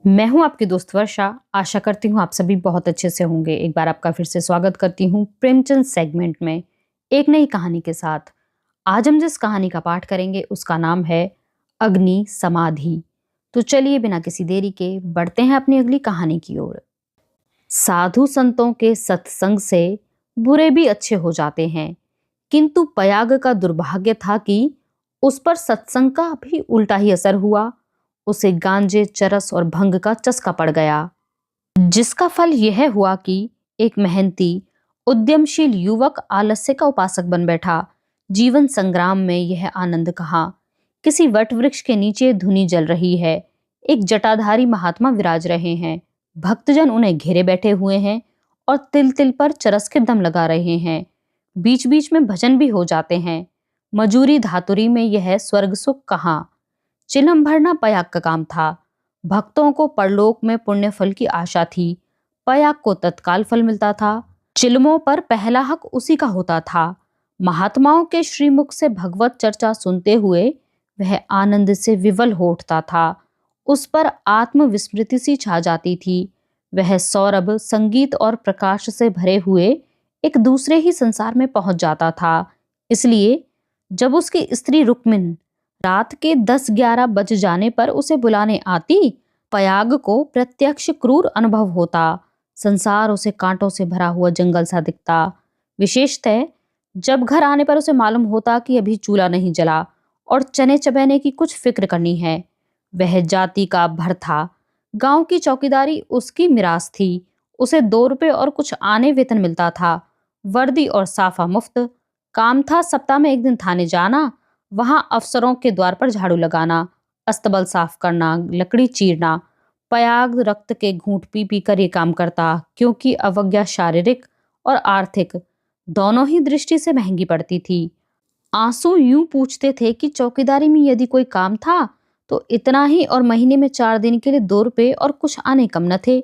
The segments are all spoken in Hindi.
मैं हूं आपकी दोस्त वर्षा। आशा करती हूं आप सभी बहुत अच्छे से होंगे। एक बार आपका फिर से स्वागत करती हूं प्रेमचंद सेगमेंट में एक नई कहानी के साथ। आज हम जिस कहानी का पाठ करेंगे उसका नाम है अग्नि समाधि। तो चलिए बिना किसी देरी के बढ़ते हैं अपनी अगली कहानी की ओर। साधु संतों के सत्संग से बुरे भी अच्छे हो जाते हैं, किंतु पयाग का दुर्भाग्य था कि उस पर सत्संग का भी उल्टा ही असर हुआ। उसे गांजे, चरस और भंग का चस्का पड़ गया, जिसका फल यह हुआ कि एक मेहनती उद्यमशील युवक आलस्य का उपासक बन बैठा। जीवन संग्राम में यह आनंद कहाँ। किसी वट वृक्ष के नीचे धुनी जल रही है। एक जटाधारी महात्मा विराज रहे हैं। भक्तजन उन्हें घेरे बैठे हुए हैं और तिल तिल पर चरस के दम लगा रहे हैं। बीच बीच में भजन भी हो जाते हैं। मजूरी धातुरी में यह स्वर्ग सुख कहाँ। चिलम भरना पयाग का काम था। भक्तों को परलोक में पुण्य फल की आशा थी। पयाग को तत्काल फल मिलता था। चिलमों पर पहला हक उसी का होता था। महात्माओं के श्रीमुख से भगवत चर्चा सुनते हुए वह आनंद से विवल हो उठता था। उस पर आत्मविस्मृति सी छा जाती थी। वह सौरभ, संगीत और प्रकाश से भरे हुए एक दूसरे ही संसार में पहुंच जाता था। इसलिए जब उसकी स्त्री रुक्मिन रात के 10-11 बज जाने पर उसे बुलाने आती, पयाग को प्रत्यक्ष क्रूर अनुभव होता। संसार उसे कांटों से भरा हुआ जंगल सा दिखता। विशेषतः जब घर आने पर उसे मालूम होता कि अभी चूल्हा नहीं जला और चने चबेने की कुछ फिक्र करनी है। वह जाति का भर था। गांव की चौकीदारी उसकी मिरास थी। उसे 2 रुपए और कुछ आने वेतन मिलता था। वर्दी और साफा मुफ्त। काम था सप्ताह में 1 दिन थाने जाना, वहां अफसरों के द्वार पर झाड़ू लगाना, अस्तबल साफ करना, लकड़ी चीरना। पयाग रक्त के घूंट पी पी कर ये काम करता, क्योंकि अवज्ञा शारीरिक और आर्थिक दोनों ही दृष्टि से महंगी पड़ती थी। आंसू यूं पूछते थे कि चौकीदारी में यदि कोई काम था तो इतना ही, और महीने में 4 दिन के लिए 2 रुपए और कुछ आने कम न थे।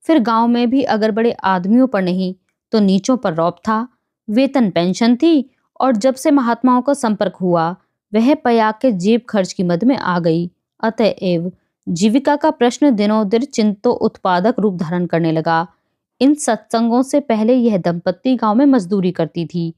फिर गांव में भी अगर बड़े आदमियों पर नहीं तो नीचों पर रौब था। वेतन पेंशन थी, और जब से महात्माओं का संपर्क हुआ वह पयाग के जेब खर्च की मद में आ गई। अतएव जीविका का प्रश्न दिनों दिन चिंतो उत्पादक रूप धारण करने लगा। इन सत्संगों से पहले यह दंपत्ति गांव में मजदूरी करती थी।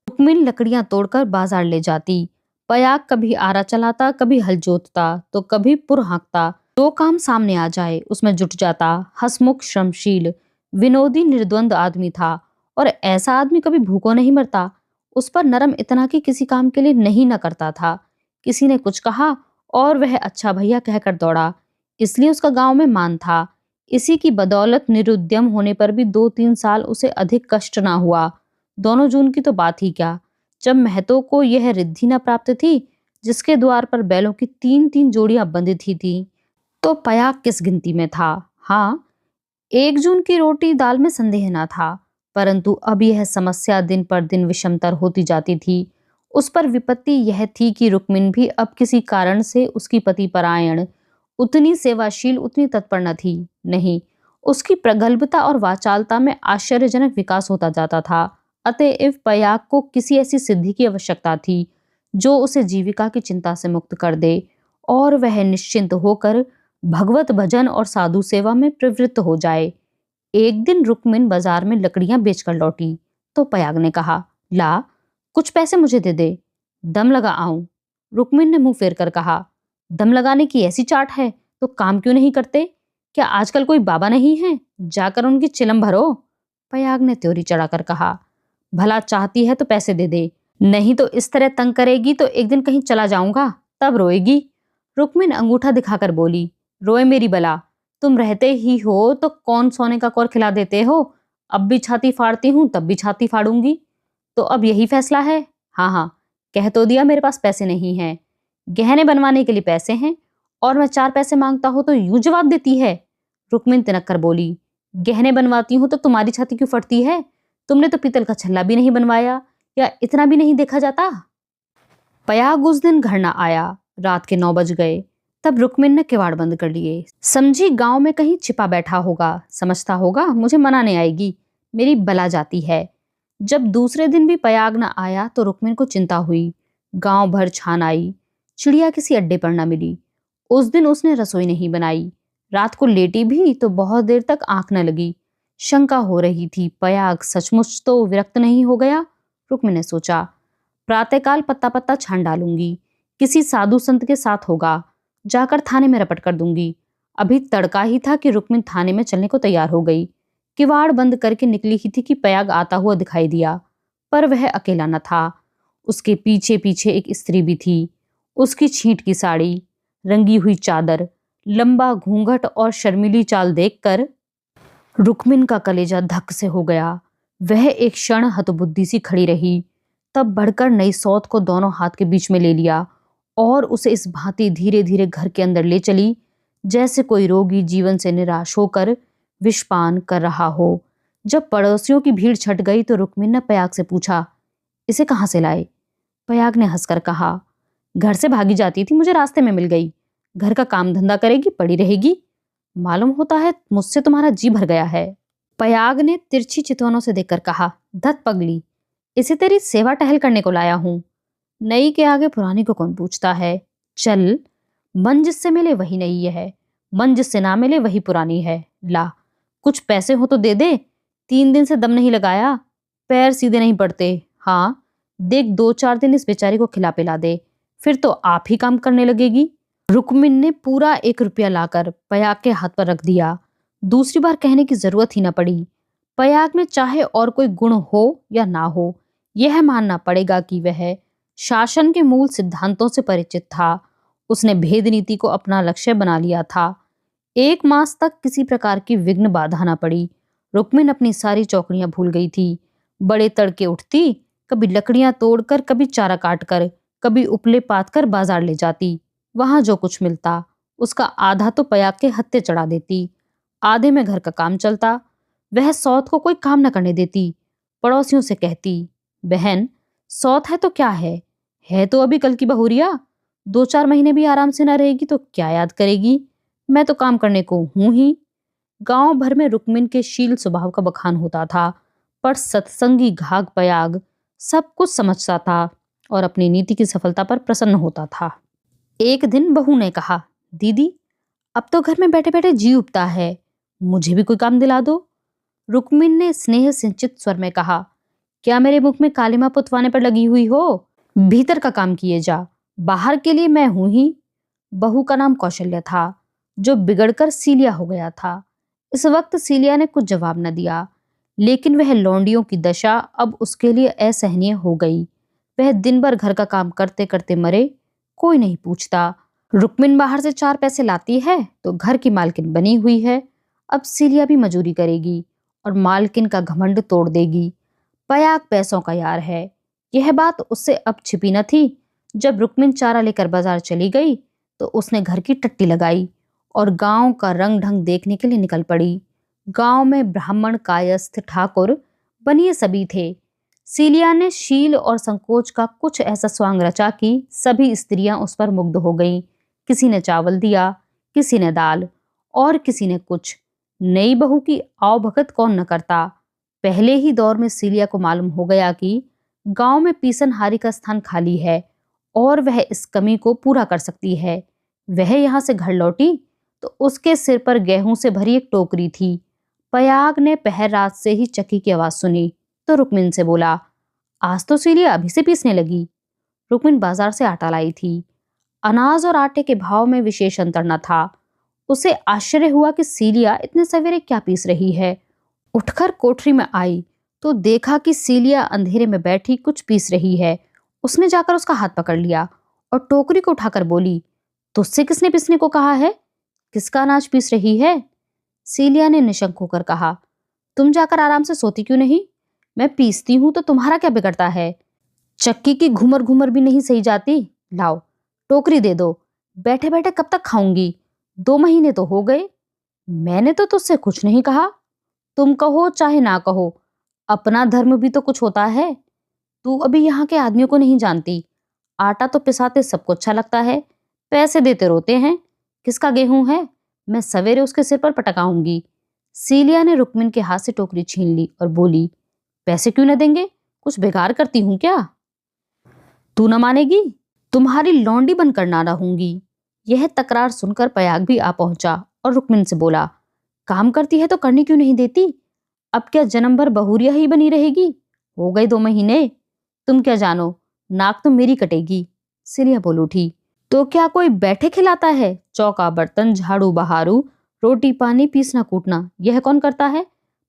रुक्मिन लकड़ियां तोड़कर बाजार ले जाती। पयाग कभी आरा चलाता, कभी हल जोतता तो कभी पुर हाँकता। जो काम सामने आ जाए उसमें जुट जाता। हंसमुख, श्रमशील, विनोदी, निर्द्वंद आदमी था, और ऐसा आदमी कभी भूखों नहीं मरता। उस पर नरम इतना कि किसी काम के लिए नहीं न करता था। किसी ने कुछ कहा और वह अच्छा भैया कहकर दौड़ा, इसलिए उसका गांव में मान था। इसी की बदौलत निरुद्यम होने पर भी 2-3 साल उसे अधिक कष्ट ना हुआ। दोनों जून की तो बात ही क्या, जब महतो को यह रिद्धि न प्राप्त थी जिसके द्वार पर बैलों की 3-3 जोड़ियां बंधी थी, तो पयाग किस गिनती में था। हाँ, 1 जून की रोटी दाल में संदेह न था, परंतु अब यह समस्या दिन पर दिन विषमतर होती जाती थी। उस पर विपत्ति यह थी कि रुक्मिन भी अब किसी कारण से उसकी पति परायण, उतनी सेवाशील, उतनी तत्पर न थी। नहीं, उसकी प्रगल्भता और वाचालता में आश्चर्यजनक विकास होता जाता था। अतएव पयाग को किसी ऐसी सिद्धि की आवश्यकता थी जो उसे जीविका की चिंता से मुक्त कर दे और वह निश्चिंत होकर भगवत भजन और साधु सेवा में प्रवृत्त हो जाए। एक दिन रुक्मिन बाजार में लकड़ियां बेचकर लौटी तो पयाग ने कहा, ला, कुछ पैसे मुझे दे दे, दम लगा आऊं। रुक्मिन ने मुंह फेर कर कहा, दम लगाने की ऐसी चाट है तो काम क्यों नहीं करते? क्या आजकल कोई बाबा नहीं है? जाकर उनकी चिलम भरो। पयाग ने त्योरी चढ़ाकर कहा, भला चाहती है तो पैसे दे दे, नहीं तो इस तरह तंग करेगी तो एक दिन कहीं चला जाऊंगा, तब रोएगी। रुक्मिन अंगूठा दिखाकर बोली, रोए मेरी बला, तुम रहते ही हो तो कौन सोने का कौर खिला देते हो। अब भी छाती फाड़ती हूं, तब भी छाती फाड़ूंगी। तो अब यही फैसला है? हाँ हाँ, कह तो दिया मेरे पास पैसे नहीं हैं। गहने बनवाने के लिए पैसे हैं, और मैं 4 पैसे मांगता हूं तो यूं जवाब देती है। रुक्मिन तिनक कर बोली, गहने बनवाती हूं तो तुम्हारी छाती क्यों फटती है? तुमने तो पीतल का छल्ला भी नहीं बनवाया, या इतना भी नहीं देखा जाता? पयाग उस दिन घर न आया। रात के 9 बज गए। तब रुक्मिन ने किवाड़ बंद कर लिए। समझी गांव में कहीं छिपा बैठा होगा, समझता होगा मुझे मनाने आएगी, मेरी बला जाती है। जब दूसरे दिन भी पयाग न आया तो रुक्मिन को चिंता हुई। गांव भर छान आई, चिड़िया किसी अड्डे पर न मिली। उस दिन उसने रसोई नहीं बनाई। रात को लेटी भी तो बहुत देर तक आंख न लगी। शंका हो रही थी, पयाग सचमुच तो विरक्त नहीं हो गया। रुक्मिणी ने सोचा, प्रातःकाल पत्ता पत्ता छान डालूंगी, किसी साधु संत के साथ होगा, जाकर थाने में रपट कर दूंगी। अभी तड़का ही था कि रुक्मिणी थाने में चलने को तैयार हो गई। किवाड़ बंद करके निकली ही थी कि पयाग आता हुआ दिखाई दिया, पर वह अकेला न था। उसके पीछे पीछे एक स्त्री भी थी। उसकी छींट की साड़ी, रंगी हुई चादर, लंबा घूंघट और शर्मीली चाल देखकर रुक्मिणी का कलेजा धक से हो गया। वह एक क्षण हतबुद्धि सी खड़ी रही, तब बढ़कर नई सौत को दोनों हाथ के बीच में ले लिया और उसे इस भांति धीरे धीरे घर के अंदर ले चली जैसे कोई रोगी जीवन से निराश होकर विषपान कर रहा हो। जब पड़ोसियों की भीड़ छट गई तो रुक्मिणी ने पयाग से पूछा, इसे कहाँ से लाए? पयाग ने हंसकर कहा, घर से भागी जाती थी, मुझे रास्ते में मिल गई। घर का काम धंधा करेगी, पड़ी रहेगी। मालूम होता है मुझसे तुम्हारा जी भर गया है। पयाग ने तिरछी चितवनों से देखकर कहा, धत पगली, इसे तेरी सेवा टहल करने को लाया हूं। नई के आगे पुरानी को कौन पूछता है। चल, मन जिससे मिले वही नई है, मन जिससे ना मिले वही पुरानी है। ला, कुछ पैसे हो तो दे दे, 3 दिन से दम नहीं लगाया, पैर सीधे नहीं पड़ते। हाँ देख, 2-4 दिन इस बेचारी को खिला पिला दे, फिर तो आप ही काम करने लगेगी। रुक्मिणी ने पूरा 1 रुपया लाकर पयाग के हाथ पर रख दिया। दूसरी बार कहने की जरूरत ही न पड़ी। पयाग में चाहे और कोई गुण हो या ना हो, यह मानना पड़ेगा कि वह शासन के मूल सिद्धांतों से परिचित था। उसने भेद नीति को अपना लक्ष्य बना लिया था। 1 मास तक किसी प्रकार की विघ्न बाधा न पड़ी। रुक्मिणी अपनी सारी चौकड़ियां भूल गई थी। बड़े तड़के उठती, कभी लकड़ियां तोड़कर, कभी चारा काटकर, कभी उपले पात कर बाजार ले जाती। वहां जो कुछ मिलता उसका आधा तो पयाग के हत्थे चढ़ा देती, आधे में घर का काम चलता। वह सौत को कोई काम न करने देती। पड़ोसियों से कहती, बहन सौत है तो क्या है तो अभी कल की बहुरिया, 2-4 महीने भी आराम से न रहेगी तो क्या याद करेगी। मैं तो काम करने को हूं ही। गांव भर में रुक्मिणी के शील स्वभाव का बखान होता था, पर सत्संगी घाघ पयाग सब कुछ समझता था और अपनी नीति की सफलता पर प्रसन्न होता था। एक दिन बहू ने कहा, दीदी अब तो घर में बैठे बैठे जी उबता है, मुझे भी कोई काम दिला दो। रुक्मिणी ने स्नेह सिंचित स्वर में कहा, क्या मेरे मुख में कालिमा पुतवाने पर लगी हुई हो? भीतर का काम किए जा, बाहर के लिए मैं हूं ही। बहू का नाम कौशल्या था, जो बिगड़कर सीलिया हो गया था। इस वक्त सीलिया ने कुछ जवाब न दिया, लेकिन वह लौंडियों की दशा अब उसके लिए असहनीय हो गई। वह दिन भर घर का काम करते करते मरे, कोई नहीं पूछता। रुक्मिणी बाहर से 4 पैसे लाती है तो घर की मालकिन बनी हुई है। अब सीलिया भी मजूरी करेगी और मालकिन का घमंड तोड़ देगी। पयाग पैसों का यार है, यह बात उससे अब छिपी न थी। जब रुक्मिणी चारा लेकर बाजार चली गई तो उसने घर की टट्टी लगाई और गांव का रंग ढंग देखने के लिए निकल पड़ी। गांव में ब्राह्मण, कायस्थ, ठाकुर, बनिए सभी थे। सीलिया ने शील और संकोच का कुछ ऐसा स्वांग रचा कि सभी स्त्रियां उस पर मुग्ध हो गईं। किसी ने चावल दिया, किसी ने दाल और किसी ने कुछ। नई बहू की आओ भगत कौन न करता। पहले ही दौर में सीलिया को मालूम हो गया कि गांव में पीसनहारी का स्थान खाली है और वह इस कमी को पूरा कर सकती है। वह यहां से घर लौटी तो उसके सिर पर गेहूं से भरी एक टोकरी थी। पयाग ने पहर रात से ही चक्की की आवाज सुनी तो रुक्मिणी से बोला, आज तो सीलिया अभी से पीसने लगी। रुक्मिणी बाजार से आटा लाई थी। अनाज और आटे के भाव में विशेष अंतर न था। उसे आश्चर्य हुआ कि सीलिया इतने सवेरे क्या पीस रही है। उठकर कोठरी में आई तो देखा कि सीलिया अंधेरे में बैठी कुछ पीस रही है। उसने जाकर उसका हाथ पकड़ लिया और टोकरी को उठाकर बोली, तुझसे किसने पीसने को कहा है? किसका अनाज पीस रही है? सीलिया ने निशंक होकर कहा, तुम जाकर आराम से सोती क्यों नहीं? मैं पीसती हूं तो तुम्हारा क्या बिगड़ता है? चक्की की घूमर घूमर भी नहीं सही जाती। लाओ टोकरी दे दो, बैठे बैठे कब तक खाऊंगी? 2 महीने तो हो गए। मैंने तो तुझसे कुछ नहीं कहा। तुम कहो चाहे ना कहो, अपना धर्म भी तो कुछ होता है। तू अभी यहाँ के आदमियों को नहीं जानती। आटा तो पिसाते सबको अच्छा लगता है, पैसे देते रोते हैं। किसका गेहूं है? मैं सवेरे उसके सिर पर पटकाऊंगी। सीलिया ने रुक्मिणी के हाथ से टोकरी छीन ली और बोली, पैसे क्यों न देंगे? कुछ बेकार करती हूं क्या? तू न मानेगी, तुम्हारी लौंडी बनकर ना रहूंगी। यह तकरार सुनकर पयाग भी आ पहुंचा और रुक्मिन से बोला, काम करती है तो करने क्यों नहीं देती? अब क्या जन्म भर बहुरिया ही बनी रहेगी? हो गए 2 महीने। तुम क्या जानो, नाक तो मेरी कटेगी। सिलिया बोल उठी, तो क्या कोई बैठे खिलाता है? चौका बर्तन, झाड़ू बहारू, रोटी पानी, पीसना कूटना, यह कौन करता है?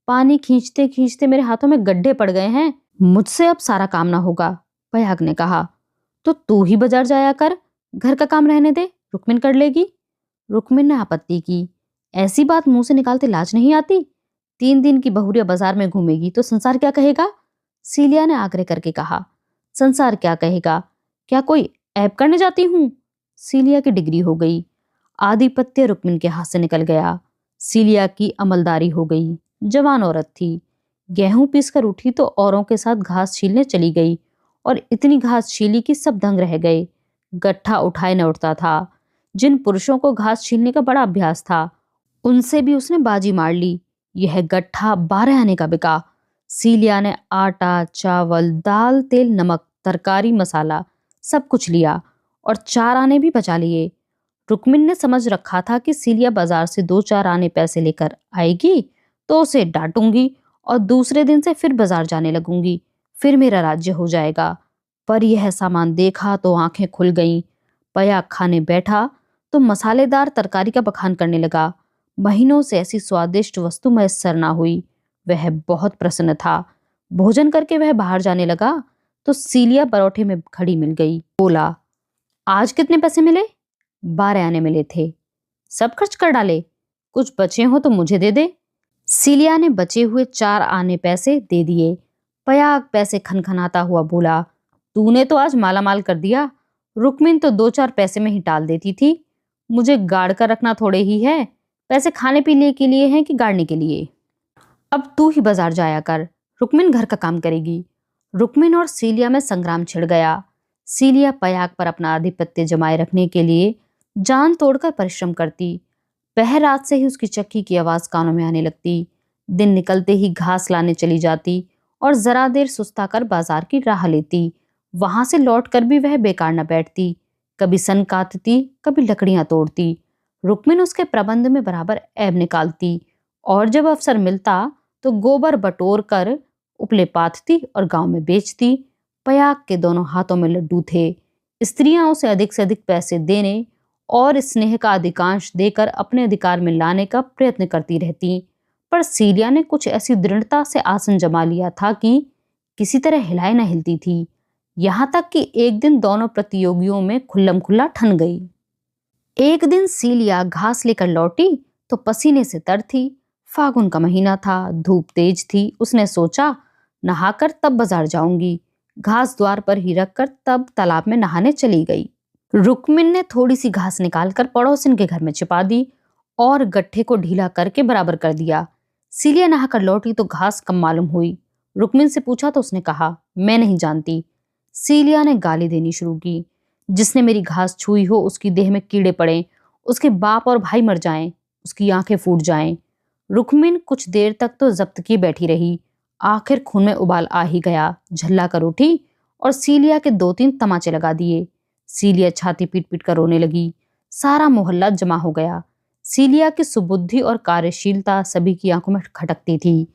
पानी खींचते खींचते मेरे हाथों में गड्ढे पड़ गए हैं। मुझसे अब सारा काम ना होगा। पयाग ने कहा, तो तू ही बाजार जाया कर, घर का काम रहने दे, रुक्मिन कर लेगी। रुक्मिन ने आपत्ति की, ऐसी बात मुंह से निकालते लाज नहीं आती? 3 दिन की बहुरिया बाजार में घूमेगी तो संसार क्या कहेगा? सीलिया ने आग्रह करके कहा, संसार क्या कहेगा? क्या कोई ऐब करने जाती हूँ? सीलिया की डिग्री हो गई। आधिपत्य रुक्मिन के हाथ से निकल गया। सीलिया की अमलदारी हो गई। जवान औरत थी। गेहूं पीसकर उठी तो औरों के साथ घास छीलने चली गई और इतनी घास छीली कि सब दंग रह गए। गट्ठा उठाए न उठता था। जिन पुरुषों को घास छीलने का बड़ा अभ्यास था, उनसे भी उसने बाजी मार ली। यह गट्ठा 12 आने का बिका। सीलिया ने आटा, चावल, दाल, तेल, नमक, तरकारी, मसाला सब कुछ लिया और 4 आने भी बचा लिए। रुक्मिन ने समझ रखा था कि सीलिया बाजार से 2-4 आने पैसे लेकर आएगी तो उसे डांटूंगी और दूसरे दिन से फिर बाजार जाने लगूंगी, फिर मेरा राज्य हो जाएगा। पर यह सामान देखा तो आंखें खुल गईं। पया खाने बैठा तो मसालेदार तरकारी का बखान करने लगा। महीनों से ऐसी स्वादिष्ट वस्तु मैसर ना हुई। वह बहुत प्रसन्न था। भोजन करके वह बाहर जाने लगा तो सीलिया परोठे में खड़ी मिल गई। बोला, आज कितने पैसे मिले? 12 आने मिले थे। सब खर्च कर डाले? कुछ बचे हो तो मुझे दे दे। सीलिया ने बचे हुए 4 आने पैसे दे दिए। पयाग पैसे खनखनाता हुआ बोला, तूने तो आज माला माल कर दिया। रुक्मिन तो 2-4 पैसे में ही टाल देती थी। मुझे गाड़ कर रखना थोड़े ही है। पैसे खाने पीने के लिए हैं कि गाड़ने के लिए? अब तू ही बाजार जाया कर, रुक्मिन घर का काम करेगी। रुक्मिन और सीलिया में संग्राम छिड़ गया। सीलिया पयाग पर अपना आधिपत्य जमाए रखने के लिए जान तोड़कर परिश्रम करती। पहर रात से ही उसकी चक्की की आवाज कानों में आने लगती। दिन निकलते ही घास लाने चली जाती और जरा देर सुस्ता कर बाजार की राह लेती। वहां से लौटकर भी वह बेकार न बैठती। कभी सन काटती, कभी लकड़ियां तोड़ती। रुक्मिन उसके प्रबंध में बराबर ऐब निकालती और जब अवसर मिलता तो गोबर बटोर कर उपले पाथती और गांव में बेचती। पयाग के दोनों हाथों में लड्डू थे। स्त्रियां उसे अधिक से अधिक पैसे देने और स्नेह का अधिकांश देकर अपने अधिकार में लाने का प्रयत्न करती रहती। पर सीलिया ने कुछ ऐसी दृढ़ता से आसन जमा लिया था कि किसी तरह हिलाए न हिलती थी। यहां तक कि एक दिन दोनों प्रतियोगियों में खुल्लम खुल्ला ठन गई। एक दिन सीलिया घास लेकर लौटी तो पसीने से तर थी। फागुन का महीना था, धूप तेज थी। उसने सोचा, नहाकर तब बाजार जाऊंगी। घास द्वार पर ही रखकर तब तालाब में नहाने चली गई। रुक्मिन ने थोड़ी सी घास निकालकर पड़ोसिन के घर में छिपा दी और गट्ठे को ढीला करके बराबर कर दिया। सीलिया नहाकर लौटी तो घास कम मालूम हुई। रुक्मिन से पूछा तो उसने कहा, मैं नहीं जानती। सीलिया ने गाली देनी शुरू की, जिसने मेरी घास छुई हो उसकी देह में कीड़े पड़े, उसके बाप और भाई मर जाएं, उसकी आंखें फूट जाएं। रुक्मिन कुछ देर तक तो जब्त की बैठी रही। आखिर खून में उबाल आ ही गया। झल्ला कर उठी और सीलिया के 2-3 तमाचे लगा दिए। सीलिया छाती पीट पीट कर रोने लगी। सारा मोहल्ला जमा हो गया। सीलिया की सुबुद्धि और कार्यशीलता सभी की आंखों में खटकती थी।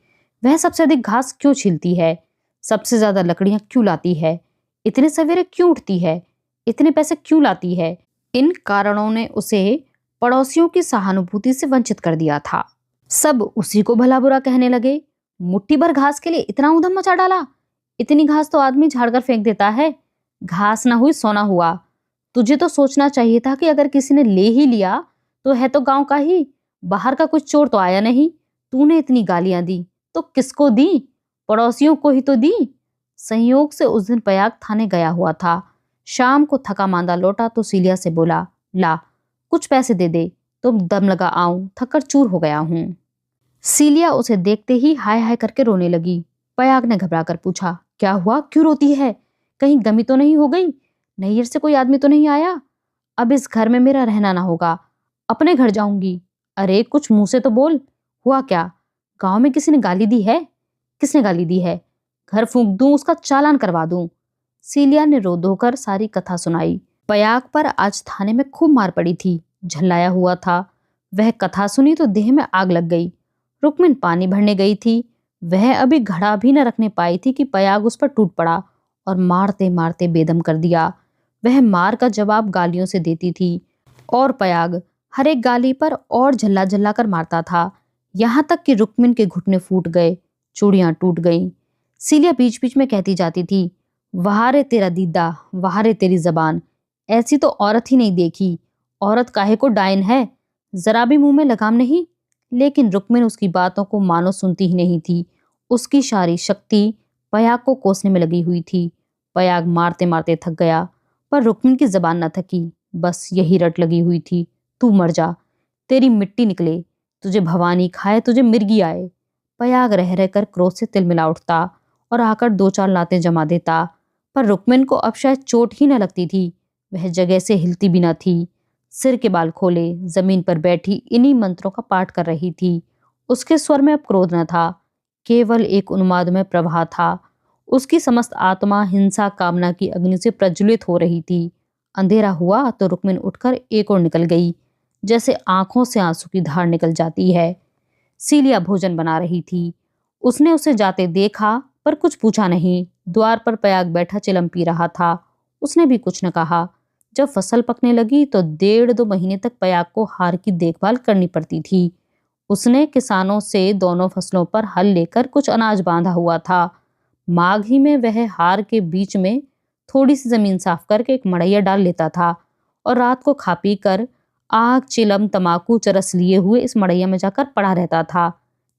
वह सबसे अधिक घास क्यों छीलती है? सबसे ज्यादा लकड़ियां क्यों लाती है? इतने सवेरे क्यों उठती है? इतने पैसे क्यों लाती है? इन कारणों ने उसे पड़ोसियों की सहानुभूति से वंचित कर दिया था। सब उसी को भला बुरा कहने लगे। मुट्ठी भर घास के लिए इतना उधम मचा डाला? इतनी घास तो आदमी झाड़कर फेंक देता है। घास ना हुई सोना हुआ। तुझे तो सोचना चाहिए था कि अगर किसी ने ले ही लिया तो है तो गांव का ही, बाहर का कुछ चोर तो आया नहीं। तूने इतनी गालियां दी तो किसको दी? पड़ोसियों को ही तो दी। संयोग से उस दिन पयाग थाने गया हुआ था। शाम को थका मांदा लौटा तो सीलिया से बोला, ला कुछ पैसे दे दे तो दम लगा आऊं, थककर चूर हो गया हूं। सीलिया उसे देखते ही हाय हाय करके रोने लगी। पयाग ने घबरा कर पूछा, क्या हुआ, क्यों रोती है? कहीं गमी तो नहीं हो गई? नैयर से कोई आदमी तो नहीं आया? अब इस घर में मेरा रहना ना होगा, अपने घर जाऊंगी। अरे कुछ मुंह से तो बोल, हुआ क्या? गांव में किसी ने गाली दी है? किसने गाली दी है? घर फूंक दूं, उसका चालान करवा दूं। सीलिया ने रो धोकर सारी कथा सुनाई। पयाग पर आज थाने में खूब मार पड़ी थी। झल्लाया हुआ था। वह कथा सुनी तो देह में आग लग गई। रुक्मिन पानी भरने गई थी। वह अभी घड़ा भी न रखने पाई थी कि पयाग उस पर टूट पड़ा और मारते मारते बेदम कर दिया। वह मार का जवाब गालियों से देती थी और पयाग हर एक गाली पर और झल्ला झल्ला कर मारता था, यहाँ तक कि रुक्मिन के घुटने फूट गए, चूड़ियां टूट गईं। सीलिया बीच बीच में कहती जाती थी, वाह रे तेरा दीदा, वाह रे तेरी जबान, ऐसी तो औरत ही नहीं देखी। औरत काहे को डायन है, जरा भी मुंह में लगाम नहीं। लेकिन रुक्मिन उसकी बातों को मानो सुनती ही नहीं थी। उसकी सारी शक्ति पयाग को कोसने में लगी हुई थी। पयाग मारते मारते थक गया, पर रुक्मिन की जबान न थकी। बस यही रट लगी हुई थी, तू मर जा, तेरी मिट्टी निकले, तुझे भवानी खाए, तुझे मिर्गी आए। पयाग रह रहकर क्रोध से तिलमिला उठता और आकर दो चार लातें जमा देता, पर रुक्मिन को अब शायद चोट ही न लगती थी। वह जगह से हिलती भी न थी। सिर के बाल खोले जमीन पर बैठी इन्हीं मंत्रों का पाठ कर रही थी। उसके स्वर में अब क्रोध न था, केवल एक उन्माद में प्रवाह था। उसकी समस्त आत्मा हिंसा कामना की अग्नि से प्रज्वलित हो रही थी। अंधेरा हुआ तो रुक्मिन उठकर एक ओर निकल गई, जैसे आंखों से आंसू की धार निकल जाती है। सीलिया भोजन बना रही थी। उसने उसे जाते देखा पर कुछ पूछा नहीं। द्वार पर पयाग बैठा चिलम पी रहा था। उसने भी कुछ न कहा। जब फसल पकने लगी तो 1.5-2 महीने तक पयाग को हार की देखभाल करनी पड़ती थी। उसने किसानों से दोनों फसलों पर हल लेकर कुछ अनाज बांधा हुआ था। माघ ही में वह हार के बीच में थोड़ी सी जमीन साफ करके एक मड़ैया डाल लेता था और रात को खा पी कर आग चिलम तमाकू चरस लिए हुए इस मड़ैया में जाकर पड़ा रहता था।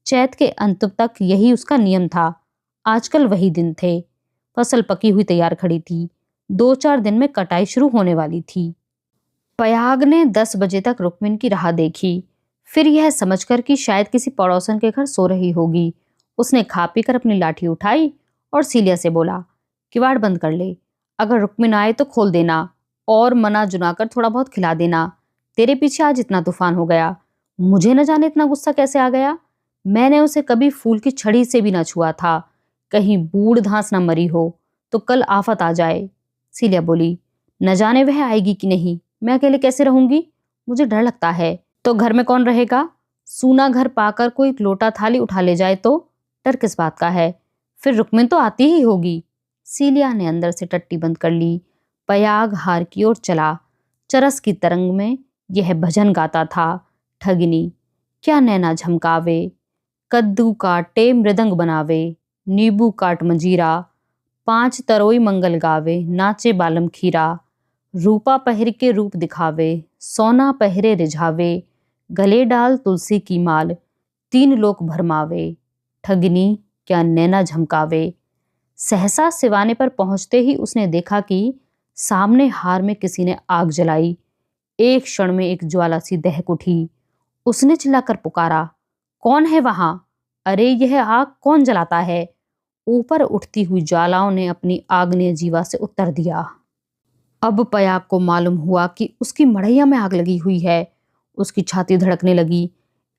चैत के अंत तक यही उसका नियम था। आजकल वही दिन थे। फसल पकी हुई तैयार खड़ी थी। 2-4 दिन में कटाई शुरू होने वाली थी। पयाग ने 10 बजे तक रुक्मिन की राह देखी। फिर यह समझकर कि शायद किसी पड़ोसन के घर सो रही होगी, उसने खा पी कर अपनी लाठी उठाई और सीलिया से बोला, किवाड़ बंद कर ले, अगर रुक्मिन आए तो खोल देना और मना जुनाकर थोड़ा बहुत खिला देना। तेरे पीछे आज इतना तूफान हो गया, मुझे न जाने इतना गुस्सा कैसे आ गया। मैंने उसे कभी फूल की छड़ी से भी न छुआ था। कहीं बूढ़ घास न मरी हो तो कल आफत आ जाए। सीलिया बोली, न जाने वह आएगी कि नहीं, मैं अकेले कैसे रहूंगी, मुझे डर लगता है। तो घर में कौन रहेगा? सूना घर पाकर कोई लोटा थाली उठा ले जाए तो डर किस बात का है? फिर रुक्मिन तो आती ही होगी। सीलिया ने अंदर से टट्टी बंद कर ली। पयाग हार की ओर चला। चरस की तरंग में यह भजन गाता था, ठगिनी क्या नैना झमकावे, कद्दू काटे मृदंग बनावे, नींबू काट मंजीरा, 5 तरोई मंगल गावे, नाचे बालम खीरा, रूपा पहर के रूप दिखावे, सोना पहरे रिझावे, गले डाल तुलसी की माल, 3 लोक भरमावे, ठगिनी क्या नैना झमकावे। सहसा सिवाने पर पहुंचते ही उसने देखा कि सामने हार में किसी ने आग जलाई। एक क्षण में एक ज्वाला सी दहक उठी। उसने चिल्लाकर पुकारा, कौन है वहां? अरे यह आग कौन जलाता है? ऊपर उठती हुई ज्वालाओं ने अपनी आग्नेय जीवा से उत्तर दिया। अब पयाग को मालूम हुआ कि उसकी मड़ैया में आग लगी हुई है। उसकी छाती धड़कने लगी।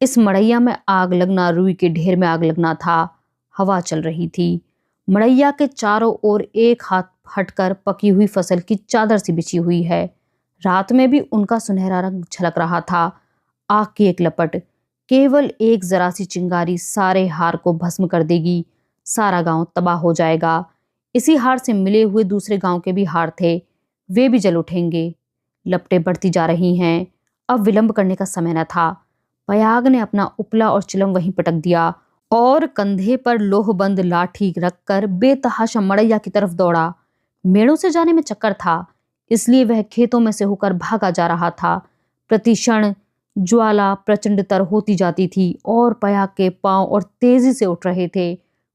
इस मड़ैया में आग लगना रुई के ढेर में आग लगना था। हवा चल रही थी। मड़ैया के चारों ओर एक हाथ हटकर पकी हुई फसल की चादर सी बिछी हुई है। रात में भी उनका सुनहरा रंग झलक रहा था। आग की एक लपट, केवल एक जरा सी चिंगारी सारे हार को भस्म कर देगी। सारा गांव तबाह हो जाएगा। इसी हार से मिले हुए दूसरे गांव के भी हार थे, वे भी जल उठेंगे। लपटें बढ़ती जा रही हैं। अब विलंब करने का समय न था। पयाग ने अपना उपला और चिलम वहीं पटक दिया और कंधे पर लोहबंद लाठी रखकर बेतहाशा मड़ैया की तरफ दौड़ा। मेड़ों से जाने में चक्कर था, इसलिए वह खेतों में से होकर भागा जा रहा था। प्रतिक्षण ज्वाला प्रचंडतर होती जाती थी और पयाग के पांव और तेजी से उठ रहे थे।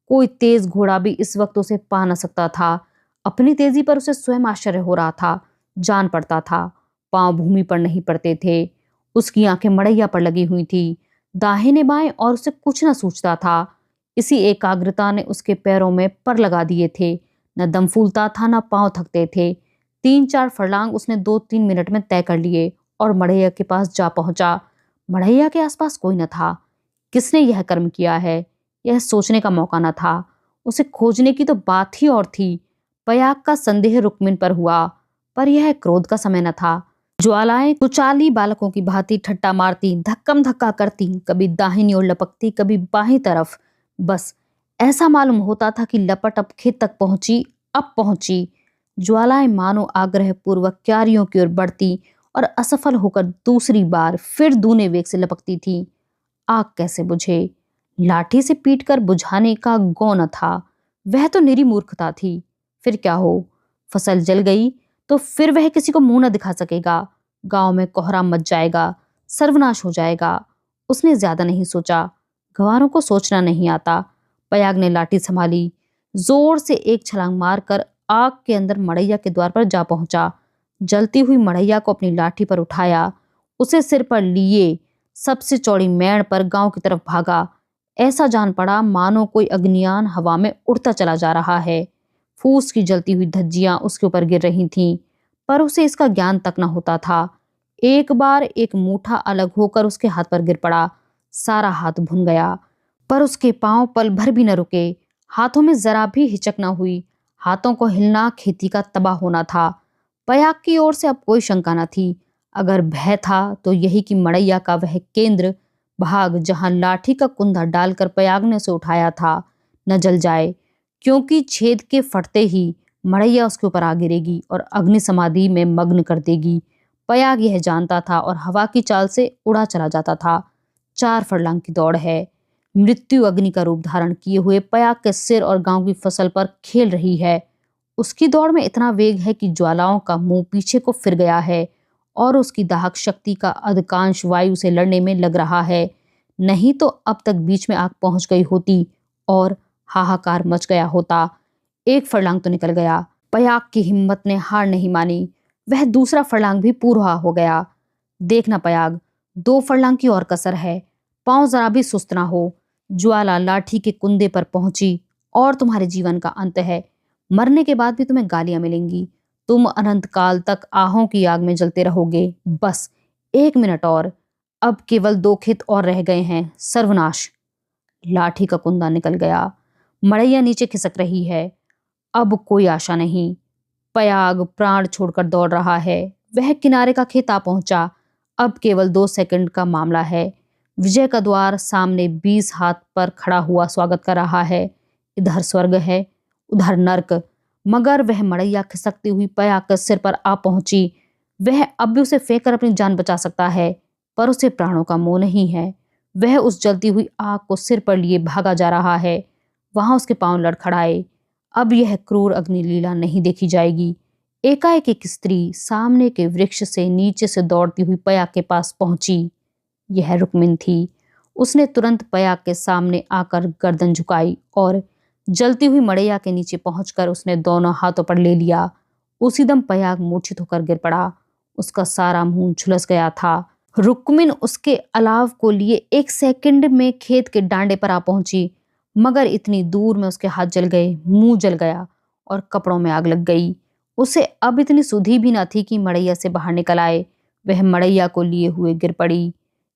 कोई तेज घोड़ा भी इस वक्त उसे पा न सकता था। अपनी तेजी पर उसे स्वयं आश्चर्य हो रहा था। जान पड़ता था, पांव भूमि पर नहीं पड़ते थे। उसकी आंखें मड़ैया पर लगी हुई थी, दाहिने बाएं, और उसे कुछ न सूझता था। इसी एकाग्रता ने उसके पैरों में पर लगा दिए थे। न दम फूलता था, न पांव थकते थे। 3-4 फर्लांग उसने 2-3 मिनट में तय कर लिए और मड़ैया के पास जा पहुंचा। मड़ैया के आसपास कोई न था। किसने यह कर्म किया है, यह सोचने का मौका न था। उसे खोजने की तो बात ही और थी। पयाग का संदेह रुक्मिन पर हुआ, पर यह क्रोध का समय न था। ज्वालाएं कुचाली बालकों की भांति ठट्टा मारती, धक्कम धक्का करती, कभी दाहिनी ओर लपकती, कभी बाहीं तरफ। बस ऐसा मालूम होता था कि लपट अब खेत तक पहुंची, अब पहुंची। ज्वालाएं मानो आग्रह पूर्वक क्यारियों की ओर बढ़ती और असफल होकर दूसरी बार फिर दूने वेग से लपकती थी। आग कैसे बुझे? लाठी से पीटकर बुझाने का गौ न था। वह तो निरी मूर्खता थी। फिर क्या हो? फसल जल गई तो फिर वह किसी को मुंह न दिखा सकेगा। गांव में कोहराम मच जाएगा, सर्वनाश हो जाएगा। उसने ज्यादा नहीं सोचा। गंवारों को सोचना नहीं आता। पयाग ने लाठी संभाली, जोर से एक छलांग मारकर आग के अंदर मड़ैया के द्वार पर जा पहुंचा। जलती हुई मड़ैया को अपनी लाठी पर उठाया, उसे सिर पर लिए सबसे चौड़ी मेड़ पर गांव की तरफ भागा। ऐसा जान पड़ा मानो कोई अग्नियान हवा में उड़ता चला जा रहा है। फूस की जलती हुई धज्जियां उसके ऊपर गिर रही थीं, पर उसे इसका ज्ञान तक न होता था। एक बार एक मूठा अलग होकर उसके हाथ पर गिर पड़ा। सारा हाथ भुन गया, पर उसके पांव पल भर भी न रुके। हाथों में जरा भी हिचक न हुई। हाथों को हिलना खेती का तबाह होना था। पयाग की ओर से अब कोई शंका न थी। अगर भय था तो यही कि मड़ैया का वह केंद्र भाग जहां लाठी का कुंदा डालकर पयाग ने उसे उठाया था न जल जाए, क्योंकि छेद के फटते ही मड़ैया उसके ऊपर आ गिरेगी और अग्नि समाधि में मग्न कर देगी। पयाग यह जानता था और हवा की चाल से उड़ा चला जाता था। 4 फरलांग की दौड़ है। मृत्यु अग्नि का रूप धारण किए हुए पयाग के सिर और गांव की फसल पर खेल रही है। उसकी दौड़ में इतना वेग है कि ज्वालाओं का मुंह पीछे को फिर गया है और उसकी दाहक शक्ति का अधिकांश वायु से लड़ने में लग रहा है। नहीं तो अब तक बीच में आग पहुंच गई होती और हाहाकार मच गया होता। 1 फरलांग तो निकल गया। पयाग की हिम्मत ने हार नहीं मानी। वह दूसरा फरलांग भी पूरा हो गया। देखना पयाग, 2 फरलांग की और कसर है। पांव जरा भी सुस्त ना हो। ज्वाला लाठी के कुंदे पर पहुंची और तुम्हारे जीवन का अंत है। मरने के बाद भी तुम्हें गालियां मिलेंगी। तुम अनंत काल तक आहों की आग में जलते रहोगे। बस 1 मिनट और। अब केवल 2 खेत और रह गए हैं। सर्वनाश। लाठी का कुंदा निकल गया। मड़ैया नीचे खिसक रही है। अब कोई आशा नहीं। पयाग प्राण छोड़कर दौड़ रहा है। वह किनारे का खेत आ पहुंचा। अब केवल 2 सेकंड का मामला है। विजय का द्वार सामने 20 हाथ पर खड़ा हुआ स्वागत कर रहा है। इधर स्वर्ग है, उधर नर्क। मगर वह मड़ैया खिसकती हुई पयाग के सिर पर आ पहुंची। वह अब भी उसे फेंक कर अपनी जान बचा सकता है, पर उसे प्राणों का मोह नहीं है। वह उस जलती हुई आग को सिर पर लिए भागा जा रहा है। वहां उसके पांव लड़खड़ाए। अब यह क्रूर अग्नि लीला नहीं देखी जाएगी। एकाएक एक स्त्री सामने के वृक्ष से नीचे से दौड़ती हुई पयाग के पास पहुंची। यह रुक्मिन थी। उसने तुरंत पयाग के सामने आकर गर्दन झुकाई और जलती हुई मड़ैया के नीचे पहुंचकर उसने दोनों हाथों पर ले लिया। उसी दम पयाग मूर्छित होकर गिर पड़ा। उसका सारा मुंह झुलस गया था। रुक्मिन उसके अलाव को लिए 1 सेकंड में खेत के डांडे पर आ पहुंची, मगर इतनी दूर में उसके हाथ जल गए, मुंह जल गया और कपड़ों में आग लग गई। उसे अब इतनी सुधि भी न थी कि मड़ैया से बाहर निकल आए। वह मड़ैया को लिए हुए गिर पड़ी।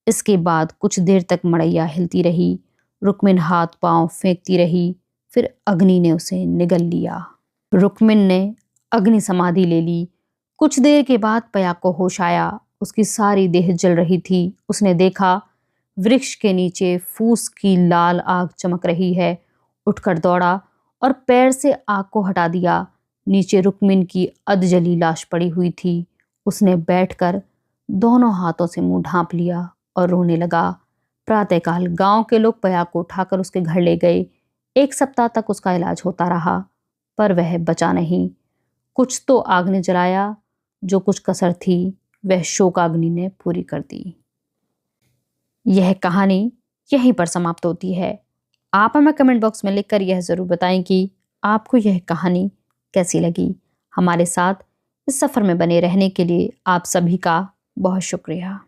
इसके बाद कुछ देर तक मड़ैया हिलती रही। रुक्मिन हाथ पांव फेंकती रही। फिर अग्नि ने उसे निगल लिया। रुक्मिन ने अग्नि समाधि ले ली। कुछ देर के बाद पयाग को होश आया। उसकी सारी देह जल रही थी। उसने देखा वृक्ष के नीचे फूस की लाल आग चमक रही है। उठकर दौड़ा और पैर से आग को हटा दिया। नीचे रुक्मिन की अधजली लाश पड़ी हुई थी। उसने बैठकर दोनों हाथों से मुंह ढांप लिया और रोने लगा। प्रातःकाल गांव के लोग पयाग को उठाकर उसके घर ले गए। 1 सप्ताह तक उसका इलाज होता रहा, पर वह बचा नहीं। कुछ तो आग ने जलाया, जो कुछ कसर थी वह शोकाग्नि ने पूरी कर दी। यह कहानी यहीं पर समाप्त होती है। आप हमें कमेंट बॉक्स में लिखकर यह ज़रूर बताएं कि आपको यह कहानी कैसी लगी। हमारे साथ इस सफ़र में बने रहने के लिए आप सभी का बहुत शुक्रिया।